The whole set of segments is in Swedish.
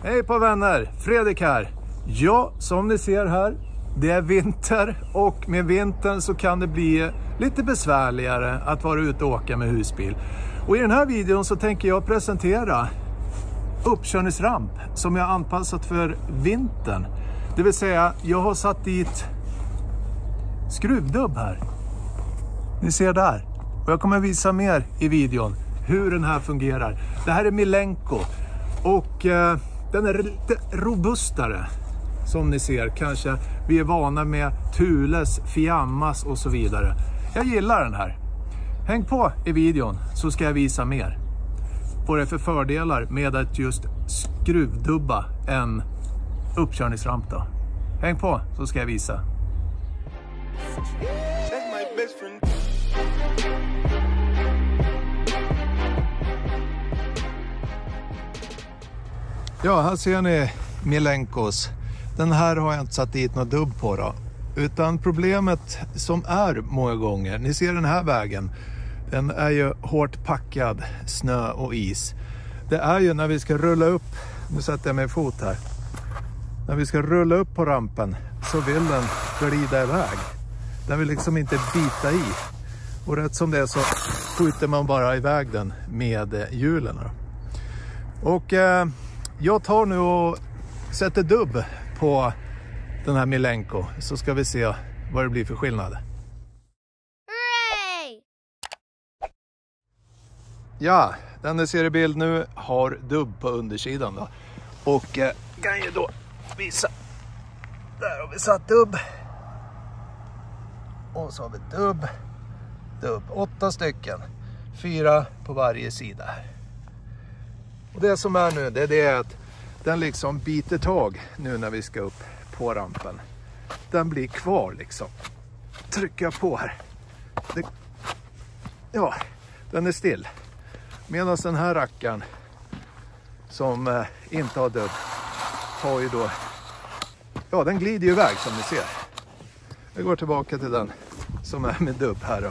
Hej på vänner, Fredrik här. Ja, som ni ser här, det är vinter och med vintern så kan det bli lite besvärligare att vara ute och åka med husbil. Och i den här videon så tänker jag presentera uppkörningsramp som jag har anpassat för vintern. Det vill säga, jag har satt dit skruvdubb här. Ni ser där. Och jag kommer visa mer i videon hur den här fungerar. Det här är Milenko och den är lite robustare. Som ni ser, kanske vi är vana med Thules, Fiammas och så vidare. Jag gillar den här. Häng på i videon så ska jag visa mer. Vad det är för fördelar med att just skruvdubba en uppkörningsramp då. Häng på så ska jag visa. Ja, här ser ni Milenkos. Den här har jag inte satt dit något dubb på då. Utan problemet som är många gånger, ni ser den här vägen. Den är ju hårt packad snö och is. Det är ju när vi ska rulla upp, nu sätter jag mig fot här. När vi ska rulla upp på rampen så vill den glida iväg. Den vill liksom inte bita i. Och rätt som det är så skjuter man bara iväg den med hjulen. Och jag tar nu och sätter dubb på den här Milenko så ska vi se vad det blir för skillnad. Hooray! Ja, den ni ser i bild nu har dubb på undersidan då. Och kan ju då visa. Där har vi satt dubb. Och så har vi dubb. 8 stycken. 4 på varje sida här. Och det som är nu, det är att den liksom biter tag nu när vi ska upp på rampen. Den blir kvar liksom. Trycker jag på här. Ja, den är still. Medan den här rackaren som inte har dubb har ju då, ja den glider ju iväg som ni ser. Jag går tillbaka till den som är med dubb här då.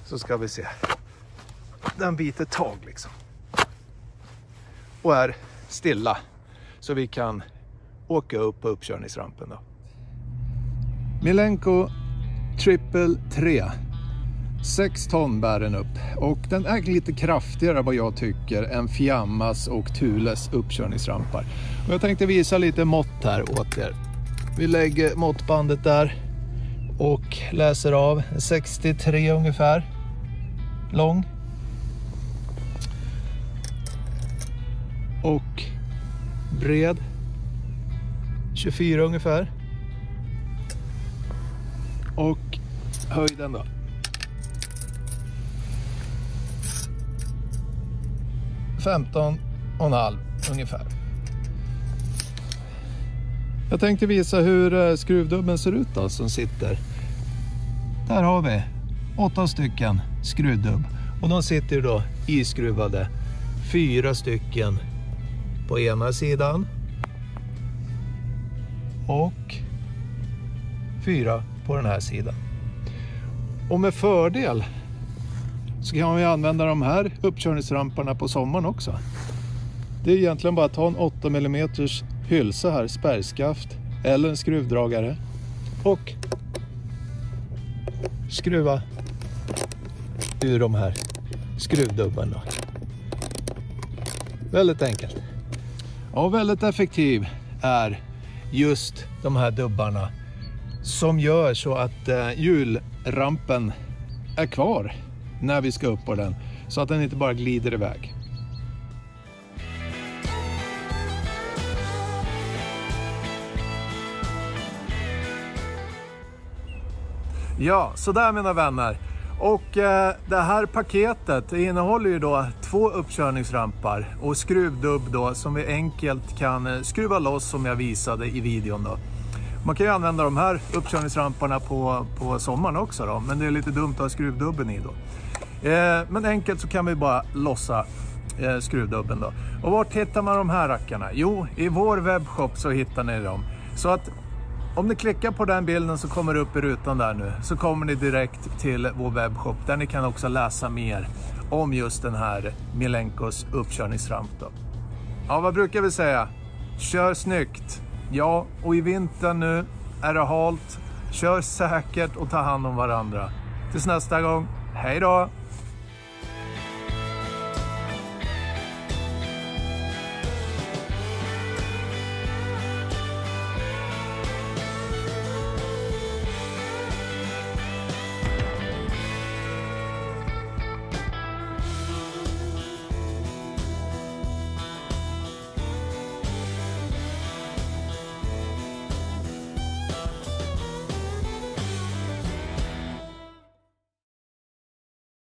Så ska vi se. Den biter tag liksom. Och är stilla så vi kan åka upp på uppkörningsrampen då. Milenko Triple 3. 6 ton bär den upp och den är lite kraftigare vad jag tycker än Fiammas och Thules uppkörningsrampar. Och jag tänkte visa lite mått här åt er. Vi lägger måttbandet där och läser av 63 ungefär lång. Och bred 24 ungefär. Och höjden då 15,5 ungefär. Jag tänkte visa hur skruvdubben ser ut då som sitter. Där har vi 8 stycken skruvdubb och de sitter då iskruvade 4 stycken på ena sidan och 4 på den här sidan. Och med fördel så kan man ju använda de här uppkörningsramparna på sommaren också. Det är egentligen bara att ta en 8 mm hylsa här, spärrskaft eller en skruvdragare och skruva ur de här skruvdubbarna. Väldigt enkelt. Ja, väldigt effektiv är just de här dubbarna som gör så att hjulrampen är kvar när vi ska upp på den så att den inte bara glider iväg. Ja, så där mina vänner. Och det här paketet innehåller ju då 2 uppkörningsrampar och skruvdubb då som vi enkelt kan skruva loss som jag visade i videon då. Man kan ju använda de här uppkörningsramparna på sommaren också då, men det är lite dumt att ha skruvdubben i då. Men enkelt så kan vi bara lossa skruvdubben då. Och vart hittar man de här rackarna? Jo, i vår webbshop så hittar ni dem. Så att om ni klickar på den bilden så kommer det upp i rutan där nu, så kommer ni direkt till vår webbshop där ni kan också läsa mer om just den här Milenkos uppkörningsramp då. Ja, vad brukar vi säga? Kör snyggt. Ja, och i vintern nu är det halt. Kör säkert och ta hand om varandra. Tills nästa gång. Hej då!